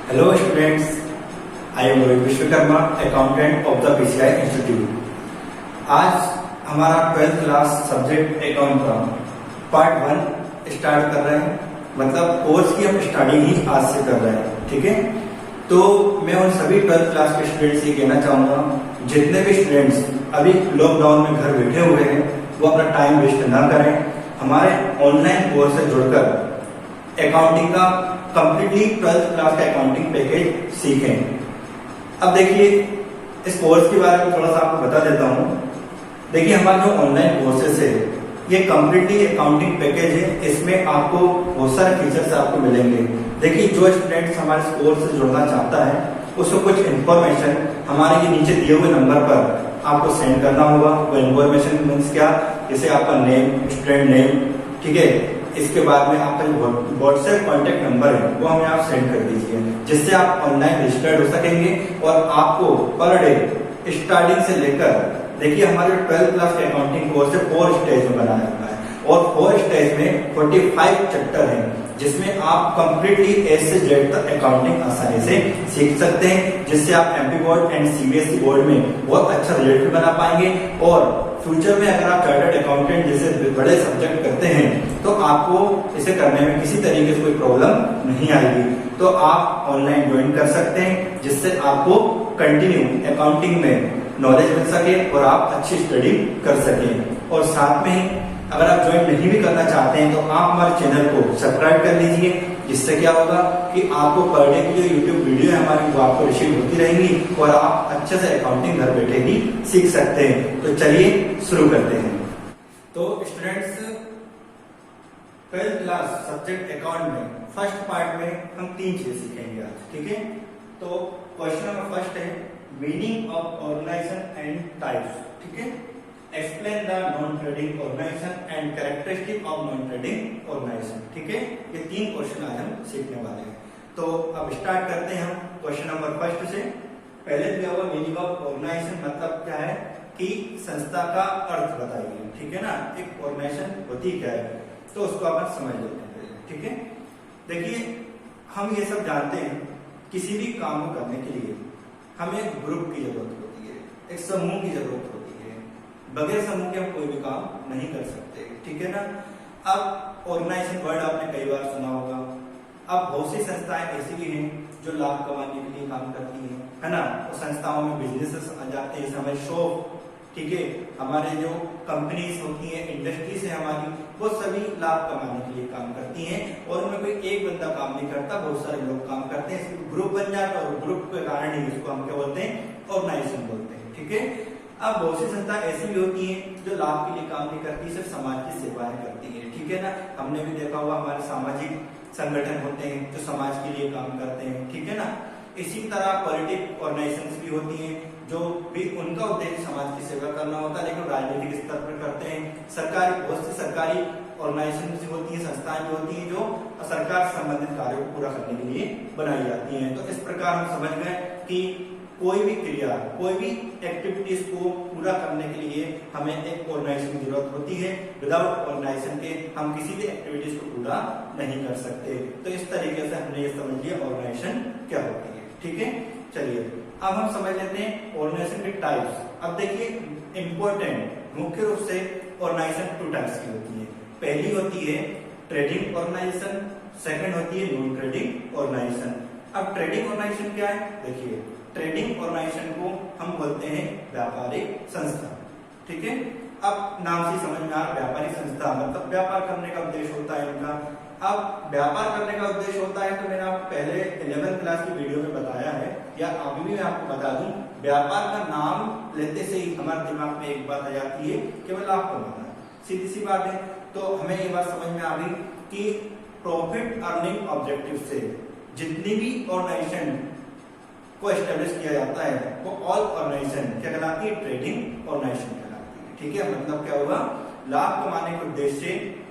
Hello students, I am Rohit Vishwakarma, accountant of the PCI institute. आज हमारा 12th class subject account का part 1 start कर रहे हैं। मतलब कोर्स की हम स्टार्टिंग ही आज से कर रहे हैं, ठीक है। तो मैं उन सभी 12th क्लास के स्टूडेंट्स से कहना चाहूंगा, जितने भी स्टूडेंट्स अभी लॉकडाउन में घर बैठे हुए हैं वो अपना टाइम वेस्ट ना करें, हमारे ऑनलाइन कोर्स से जुड़कर अकाउंटिंग का कंप्लीटली 12th क्लास का अकाउंटिंग पैकेज सीखें। अब देखिए, इस कोर्स के बारे में थोड़ा सा आपको बता देता हूँ। देखिए, हमारा जो ऑनलाइन कोर्सेस है ये कंप्लीटली अकाउंटिंग पैकेज है। इसमें आपको बहुत सारे फीचर्स आपको मिलेंगे। देखिए, जो स्टूडेंट्स हमारे इस कोर्स से जुड़ना चाहता है उसको कुछ इन्फॉर्मेशन हमारे ये नीचे दिए हुए नंबर पर आपको सेंड करना होगा। वो इन्फॉर्मेशन मीन्स क्या, जैसे आपका नेम, स्टूडेंट नेम, ठीक है। इसके बाद में आपका जो व्हाट्सएप कॉन्टेक्ट नंबर है वो हमें आप सेंड कर दीजिए, जिससे आप ऑनलाइन रजिस्टर्ड हो सकेंगे। और आपको पर डे स्टार्टिंग से लेकर, देखिए हमारे 12th क्लास के अकाउंटिंग कोर्स है 4 स्टेज में बनाया हुआ है और 4 स्टेज में 45 चैप्टर हैं, जिसमें आप कंप्लीटली ए से जेड तक अकाउंटिंग आसानी से सीख सकते हैं, जिससे आप MP board and CBSE board में बहुत अच्छा रिजल्ट भी बना पाएंगे। और फ्यूचर में अगर आप चार्टर्ड अकाउंटेंट जैसे बड़े सब्जेक्ट करते हैं तो आपको इसे करने में किसी तरीके से कोई प्रॉब्लम नहीं आएगी। तो आप ऑनलाइन ज्वाइन कर सकते हैं, जिससे आपको कंटिन्यू अकाउंटिंग में नॉलेज मिल सके और आप अच्छी स्टडी कर सकें। और साथ में ही अगर आप ज्वाइन नहीं भी करना चाहते हैं तो आप हमारे चैनल को सब्सक्राइब कर लीजिए, जिससे क्या होगा कि आपको पर डे की जो यूट्यूब वीडियो है हमारी वो आपको रिसीव होती रहेंगी और आप अच्छे से अकाउंटिंग घर बैठे ही सीख सकते हैं। तो चलिए शुरू करते हैं। तो students, 12th class subject account में फर्स्ट पार्ट में हम 3 चीजें सीखेंगे आज, ठीक है। तो क्वेश्चन नंबर फर्स्ट है meaning of organisation and types, ठीक है। Explain the non trading organisation and characteristic of non trading organisation, ठीक है। ये 3 क्वेश्चन आज हम सीखने वाले हैं। तो अब स्टार्ट करते हैं हम क्वेश्चन नंबर फर्स्ट से। पहले दिया हुआ मीनिंग ऑफ ऑर्गेनाइजेशन मतलब क्या है कि संस्था का अर्थ बताइए, ठीक है ना। एक ऑर्गेनाइजेशन होती क्या है तो उसको अपन समझ लेते हैं, ठीक है। देखिए, हम ये सब जानते हैं, किसी भी काम को करने के लिए हमें एक ग्रुप की जरूरत होती है, एक समूह की जरूरत होती है। बगैर समूह के हम कोई भी काम नहीं कर सकते, ठीक है ना। अब ऑर्गेनाइजेशन वर्ड आपने कई बार सुना होगा। अब बहुत सी संस्थाएं ऐसी भी हैं जो लाभ कमाने के लिए काम करती हैं, है ना। और संस्थाओं में बिजनेस आ जाते हैं, हमारे शॉप, ठीक है, हमारे जो कंपनीज होती हैं, इंडस्ट्रीज है हमारी, वो सभी लाभ कमाने के लिए काम करती हैं। और उनमें कोई एक बंदा काम नहीं करता, बहुत सारे लोग काम करते हैं, इसमें ग्रुप बन जाता है और ग्रुप के कारण ही इसको हम क्या बोलते हैं, ऑर्गेनाइजेशन बोलते हैं, ठीक है। अब बहुत सी संस्था ऐसी भी होती हैं जो लाभ के लिए काम नहीं करती, सिर्फ समाज की सेवाएं करती है, ठीक है ना। हमने भी देखा हुआ हमारे सामाजिक संगठन होते हैं जो समाज के लिए काम करते हैं, ठीक है ना। इसी तरह पॉलिटिक ऑर्गेनाइजेशंस भी होती हैं जो भी उनका उद्देश्य समाज की सेवा करना होता है, लेकिन राजनीतिक स्तर पर करते हैं। सरकारी, बहुत सी सरकारी ऑर्गेनाइजेशन होती है, संस्थाएं भी होती हैं जो सरकार संबंधित कार्यों को पूरा करने के लिए बनाई जाती हैं। तो इस प्रकार हम समझ गए कि कोई भी क्रिया, कोई भी एक्टिविटीज को पूरा करने के लिए हमें एक ऑर्गेनाइजेशन की जरूरत होती है। विदाउट ऑर्गेनाइजेशन के हम किसी भी एक्टिविटीज को पूरा नहीं कर सकते। तो इस तरीके से हमने ये समझ लिया ऑर्गेनाइजेशन क्या होती है, ठीक है। चलिए अब हम समझ लेते हैं ऑर्गेनाइजेशन के टाइप्स। अब देखिए, इंपॉर्टेंट मुख्य रूप से ऑर्गेनाइजेशन 2 टाइप्स की होती है। पहली होती है ट्रेडिंग ऑर्गेनाइजेशन, सेकंड होती है नॉन ट्रेडिंग ऑर्गेनाइजेशन। अब ट्रेडिंग ऑर्गेनाइजेशन क्या है, देखिए ट्रेडिंग ऑर्गेनाइजेशन को हम बोलते हैं व्यापारिक संस्था, ठीक है। अब नाम से समझ में आ रहा, व्यापारिक संस्था मतलब व्यापार करने का उद्देश्य होता है इनका। अब व्यापार करने का उद्देश्य होता है तो मैंने आपको पहले 11th क्लास की वीडियो में बताया है, या अभी भी मैं आपको बता दूं, व्यापार का नाम लेते से ही हमारे दिमाग में एक बात आ जाती है केवल लाभ कमाना, सीधी सी बात है। तो हमें ये बात समझ में आ गई कि प्रॉफिट अर्निंग ऑब्जेक्टिव से जितनी भी ऑर्गेनाइजेशन को एस्टेब्लिश किया जाता है वो ऑल ऑर्गेनाइजेशन क्या कहलाती है, ट्रेडिंग ऑर्गेनाइजेशन कहलाती है, ठीक है। मतलब क्या होगा, लाभ कमाने के उद्देश्य से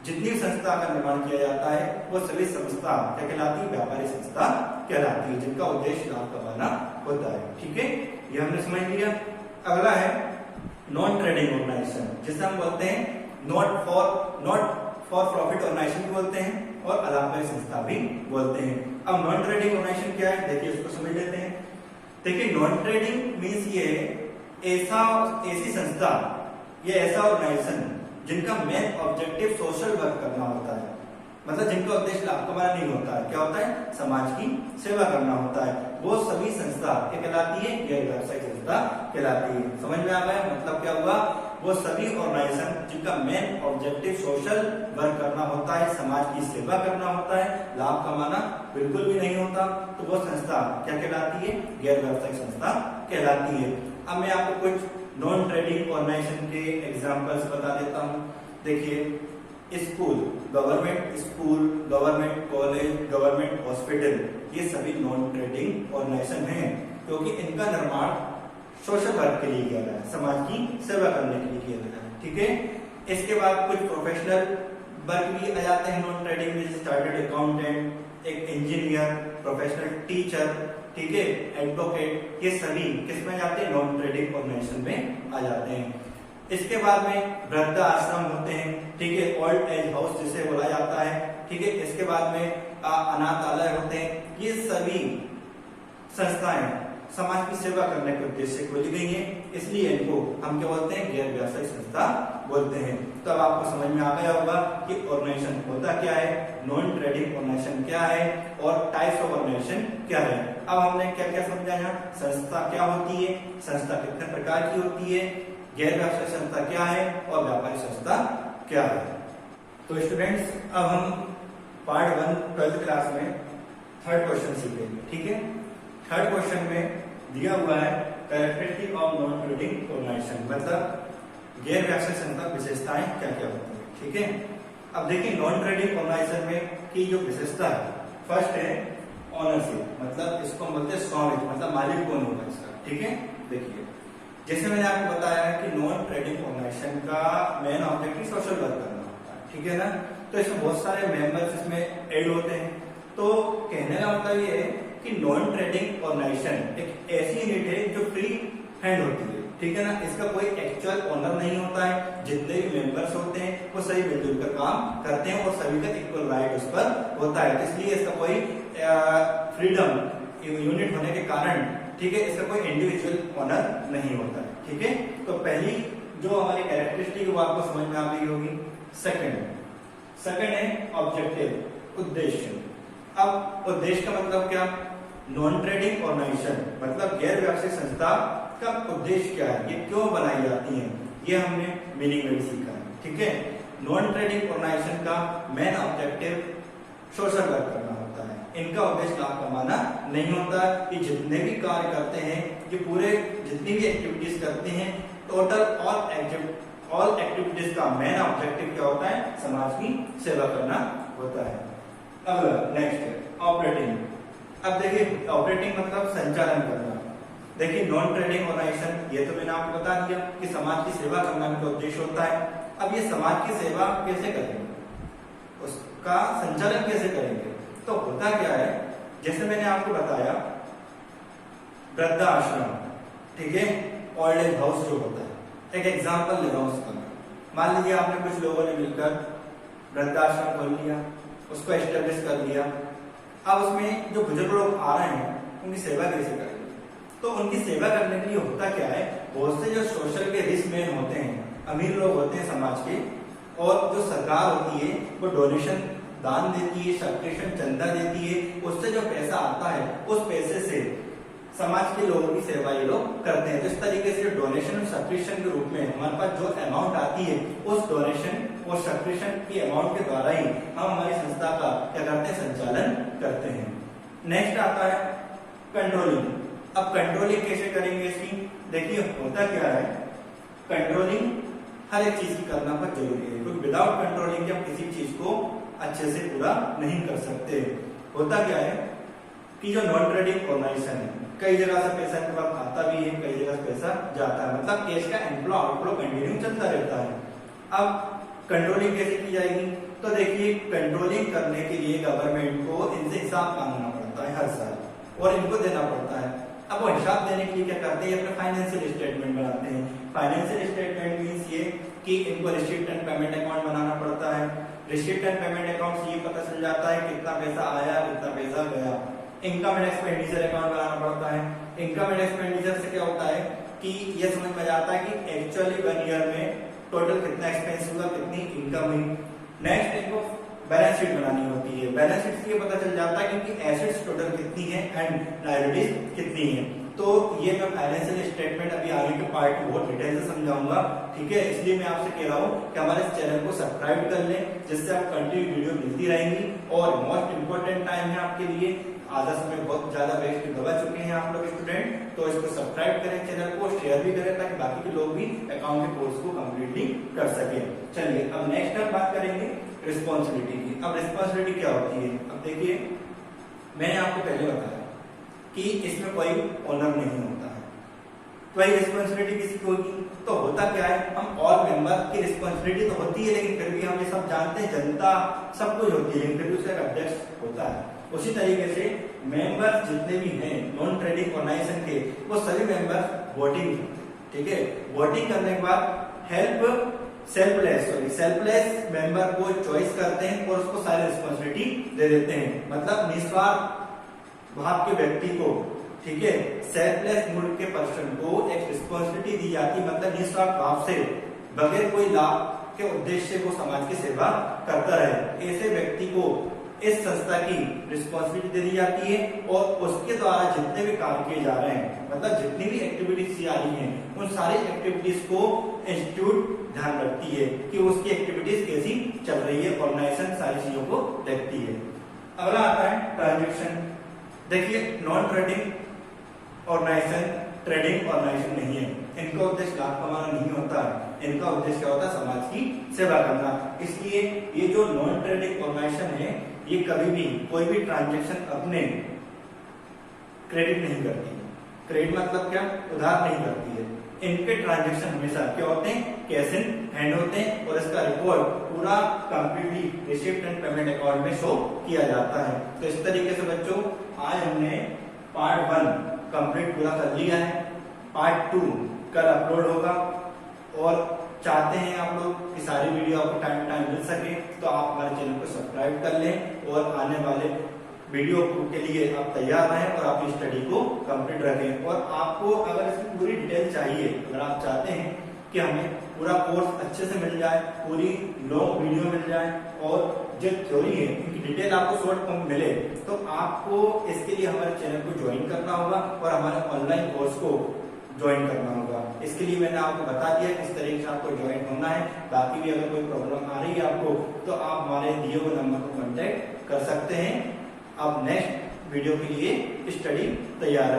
जितनी संस्था का निर्माण किया जाता है वो सभी संस्था क्या कहलाती है, व्यापारिक संस्था कहलाती है, जिनका उद्देश्य लाभ कमाना होता है, ठीक है। ये हमने समझ लिया। अगला है नॉन ट्रेडिंग ऑर्गेनाइजेशन, जिसे हम बोलते हैं नॉट फॉर प्रॉफिट ऑर्गेनाइजेशन भी बोलते हैं और अलाभकारी संस्था भी बोलते हैं। अब नॉन ट्रेडिंग ऑर्गेनाइजेशन क्या है, देखिए उसको समझ लेते हैं। देखिए नॉन ट्रेडिंग मीन्स ये ऐसी संस्था या ऐसा ऑर्गेनाइजेशन जिनका मेन ऑब्जेक्टिव सोशल वर्क करना होता है, मतलब जिनका उद्देश्य लाभ कमाना नहीं होता है, क्या होता है, समाज की सेवा करना होता है, वो सभी संस्था क्या कहलाती है, गैर व्यावसायिक संस्था कहलाती है। समझ में आ गया, मतलब क्या हुआ, वो सभी ऑर्गेनाइजेशन जिनका मेन ऑब्जेक्टिव सोशल वर्क करना होता है, समाज की सेवा करना होता है, लाभ कमाना बिल्कुल भी नहीं होता, तो वो संस्था क्या कहलाती है, गैर व्यावसायिक संस्था कहलाती है। अब मैं आपको कुछ नॉन ट्रेडिंग ऑर्गेनाइजेशन के एग्जांपल्स बता देता हूं। देखिए school, government college, government hospital, ये सभी नॉन ट्रेडिंग ऑर्गेनाइजेशन हैं, क्योंकि इनका निर्माण सोशल वर्क के लिए किया गया है, समाज की सेवा करने के लिए किया गया है। ठीक है, इसके बाद कुछ प्रोफेशनल वर्क भी आ जाते हैं नॉन ट्रेडिंग में, जैसे चार्टर्ड अकाउंटेंट, एक इंजीनियर, प्रोफेशनल टीचर, ठीक है, एडवोकेट, ये सभी किस में जाते हैं, नॉन ट्रेडिंग ऑर्गेनाइजेशन में आ जाते हैं। इसके बाद में वृद्ध आश्रम होते हैं, ठीक है, ओल्ड एज हाउस जिसे बोला जाता है, ठीक है। इसके बाद में अनाथालय होते हैं। ये सभी संस्थाएं समाज की सेवा करने के उद्देश्य से खोली गई हैं, इसलिए इनको हम क्या बोलते हैं, गैर व्यावसायिक संस्था बोलते हैं। तो अब आपको समझ में आ गया होगा कि ऑर्गेनाइजेशन होता क्या है, नॉन ट्रेडिंग ऑर्गेनाइजेशन क्या है और टाइप्स ऑफ ऑर्गेनाइजेशन क्या है। अब हमने क्या क्या समझा यहाँ, संस्था क्या होती है, संस्था कितने प्रकार की होती है, गैर व्यावसायिक संस्था क्या है और व्यापारिक संस्था क्या है। तो स्टूडेंट्स अब हम पार्ट 1 12th क्लास में थर्ड क्वेश्चन सीखेंगे। ठीक है, थर्ड क्वेश्चन में दिया हुआ है characteristic of non trading organisation, मतलब गैर व्यावसायिक संस्था विशेषताएं क्या क्या होती है। ठीक है, अब देखिए नॉन ट्रेडिंग ऑर्गेनाइजेशन में की जो विशेषता है, फर्स्ट है ऑनरशिप, मतलब इसको बोलते हैं स्वामित्व, मतलब मालिक कौन होगा इसका। ठीक है, देखिए जैसे मैंने आपको बताया है कि नॉन ट्रेडिंग ऑर्गेनाइजेशन का मेन ऑब्जेक्टिव सोशल वर्क करना होता है, ठीक है ना। तो इसमें बहुत सारे मेंबर्स इसमें ऐड होते हैं। तो कहने का मतलब ये है कि नॉन ट्रेडिंग ऑर्गेनाइजेशन एक ऐसी यूनिट है जो फ्री हैंड होती है, ठीक है ना। इसका कोई एक्चुअल ओनर नहीं होता है, जितने भी मेंबर्स होते हैं वो सभी मिलजुल कर काम करते हैं और सभी का इक्वल राइट उस पर होता है, इसलिए इसका कोई फ्रीडम यूनिट होने के कारण, ठीक है, इसका कोई इंडिविजुअल ओनर नहीं होता है। ठीक है, तो पहली जो हमारी कैरेक्टरिस्टिक वो आपको समझ में आ गई होगी। सेकंड है ऑब्जेक्टिव, उद्देश्य। अब उद्देश्य का मतलब क्या, नॉन ट्रेडिंग ऑर्गेनाइजेशन मतलब गैर व्यावसायिक संस्था का उद्देश्य क्या है, ये क्यों बनाई जाती है, ये हमने मीनिंग में भी सीखा है। ठीक है, नॉन ट्रेडिंग ऑर्गेनाइजेशन का मेन ऑब्जेक्टिव सोशल वर्क करना होता है, इनका उद्देश्य लाभ कमाना नहीं होता। ये जितने भी कार्य करते हैं, ये पूरे जितनी भी एक्टिविटीज करते हैं, टोटल ऑल एक्टिविटीज का मेन ऑब्जेक्टिव क्या होता है, समाज की सेवा करना होता है। अब नेक्स्ट ऑपरेटिंग। अब देखिए ऑपरेटिंग मतलब संचालन करना। देखिए नॉन ट्रेडिंग ऑर्गेनाइजेशन, ये तो मैंने आपको बता दिया कि समाज की सेवा करना इनका उद्देश्य होता है। अब ये समाज की सेवा कैसे करेंगे, उसका संचालन कैसे करेंगे, तो होता क्या है, जैसे मैंने आपको बताया वृद्ध आश्रम, ठीक है, ओल्ड एज हाउस जो होता है, एक एग्जांपल ले रहा हूं उसका। मान लीजिए आपने कुछ लोगों ने मिलकर वृद्धाश्रम खोल लिया, उसको एस्टेब्लिश कर लिया। अब उसमें जो बुजुर्ग लोग आ रहे हैं उनकी सेवा कैसे करेंगे, तो उनकी सेवा करने के लिए होता क्या है, बहुत से जो सोशल के रिच मैन होते हैं, अमीर लोग होते हैं समाज के, और जो सरकार होती है वो डोनेशन दान देती है, सब्सक्रिप्शन चंदा देती है, उससे जो पैसा आता है उस पैसे से समाज के लोगों की सेवा ये लोग करते हैं। तो इस तरीके से डोनेशन और सब्सक्रिप्शन के रूप में हमारे पास जो अमाउंट आती है, उस डोनेशन और सब्सक्रिप्शन की अमाउंट के द्वारा ही हम हमारी संस्था का क्या करते हैं, संचालन करते हैं। नेक्स्ट आता है कंट्रोलिंग। अब कंट्रोलिंग कैसे करेंगे इसकी, देखिए होता क्या है, कंट्रोलिंग हर एक चीज की करना बहुत जरूरी है, क्योंकि विदाउट कंट्रोलिंग हम किसी चीज को अच्छे से पूरा नहीं कर सकते। होता क्या है कि जो नॉन ट्रेडिंग ऑर्गेनाइजेशन है, कई जगह से पैसा इनके पास आता भी है, कई जगह से पैसा जाता है, मतलब कैश का इनफ्लो आउटफ्लो कंटिन्यू चलता रहता है। अब कंट्रोलिंग कैसे की जाएगी, तो देखिए कंट्रोलिंग करने के लिए गवर्नमेंट को इनसे हिसाब मांगना पड़ता है हर साल और इनको देना पड़ता है। अब वो हिसाब देने के लिए क्या करते हैं, अपने फाइनेंशियल स्टेटमेंट बनाते हैं। फाइनेंशियल स्टेटमेंट मीन्स ये कि इनको रिसिप्ट एंड पेमेंट अकाउंट बनाना पड़ता है, रिसिप्ट एंड पेमेंट अकाउंट से ये पता चल जाता है कितना पैसा आया कितना पैसा गया। इनकम एंड एक्सपेंडिचर अकाउंट बनाना पड़ता है। इनकम एंड एक्सपेंडिचर से क्या होता है कि ये समझ में आता है कि एक्चुअली 1 ईयर में टोटल कितना एक्सपेंस हुआ, कितनी इनकम हुई। नेक्स्ट इनको बैलेंस शीट बनानी होती है। बैलेंस शीट से ये पता चल जाता है कि इनकी एसेट्स टोटल कितनी है एंड लायबिलिटीज कितनी है। तो ये मैं फाइनेंशियल स्टेटमेंट अभी आगे के पार्ट में बहुत डिटेल से समझाऊंगा, ठीक है। इसलिए मैं आपसे कह रहा हूँ कि हमारे चैनल को सब्सक्राइब कर लें, जिससे आप कंटिन्यू वीडियो मिलती रहेंगी। और मोस्ट इंपोर्टेंट टाइम है आपके लिए, आधा समय बहुत ज्यादा वेस्ट गवा चुके हैं आप लोग स्टूडेंट, तो इसको सब्सक्राइब करें, चैनल को शेयर भी करें ताकि बाकी के लोग भी अकाउंट के कोर्स को कंप्लीटली कर सके। चलिए अब नेक्स्ट हम बात करेंगे रिस्पॉन्सिबिलिटी की। अब रिस्पॉन्सिबिलिटी क्या होती है? अब देखिए, मैंने आपको पहले बताया कि इसमें कोई ओनर नहीं होता है, तो वही रिस्पॉन्सिबिलिटी किसी की होगी। तो होता क्या है, हम ऑल मेंबर की रिस्पॉन्सिबिलिटी तो होती है, लेकिन फिर भी हम ये सब जानते हैं, जनता सब कुछ होती है, लेकिन फिर भी उसका एक अध्यक्ष होता है। उसी तरीके से मेंबर जितने भी हैं नॉन ट्रेडिंग ऑर्गेनाइजेशन के, वो सभी मेंबर वोटिंग, ठीक है। वोटिंग करने के बाद सेल्फलेस मेंबर को चॉइस करते हैं और उसको सारी रिस्पॉन्सिबिलिटी दे देते हैं। मतलब निस्वार्थ भाव के व्यक्ति को, ठीक है, सेल्फलेस मूड के पर्सन को एक रिस्पॉन्सिबिलिटी दी जाती है। मतलब निस्वार्थ भाव से बगैर कोई लाभ के उद्देश्य को समाज की सेवा करता रहे, ऐसे व्यक्ति को इस संस्था की रिस्पॉन्सिबिलिटी दे दी जाती है। और उसके द्वारा जितने भी काम किए जा रहे हैं, मतलब जितनी भी एक्टिविटीज आ रही हैं, उन सारी एक्टिविटीज को इंस्टीट्यूट ध्यान रखती है कि उसकी एक्टिविटीज कैसी चल रही है, ऑर्गेनाइजेशन सारी चीजों को देखती है। अगला आता है ट्रांजेक्शन। देखिए, non trading organisation trading organisation नहीं है, इनका उद्देश्य लाभ कमाना नहीं होता है, इनका उद्देश्य क्या होता है, समाज की सेवा करना। इसलिए ये जो नॉन ट्रेडिंग ऑर्गेनाइजेशन है, ये कभी भी कोई भी ट्रांजेक्शन अपने क्रेडिट नहीं करती है। क्रेडिट मतलब क्या, उधार नहीं करती है। इनके ट्रांजेक्शन हमेशा क्या होते हैं, कैश इन हैंड होते हैं, और इसका रिकॉर्ड पूरा completely receipt and payment account में शो किया जाता है। तो इस तरीके से बच्चों, आज हमने पार्ट 1 कंप्लीट पूरा कर लिया है। पार्ट 2 कल अपलोड होगा, और चाहते हैं आप लोग कि सारी वीडियो आपको टाइम मिल सके, तो आप हमारे चैनल को सब्सक्राइब कर लें और आने वाले वीडियो के लिए आप तैयार रहें और अपनी स्टडी को कंप्लीट रखें। और आपको अगर इसकी पूरी डिटेल चाहिए, अगर आप चाहते हैं कि हमें पूरा कोर्स अच्छे से मिल जाए, पूरी लॉन्ग वीडियो मिल जाए, और जो थ्योरी है इनकी डिटेल आपको शॉर्ट फॉर्म मिले, तो आपको इसके लिए हमारे चैनल को ज्वाइन करना होगा और हमारे ऑनलाइन कोर्स को ज्वाइन करना होगा। इसके लिए मैंने आपको बता दिया किस तरीके से आपको ज्वाइन होना है। बाकी भी अगर कोई प्रॉब्लम आ रही है आपको, तो आप हमारे दिए हुए नंबर को कांटेक्ट कर सकते हैं। अब नेक्स्ट वीडियो के लिए स्टडी तैयार है।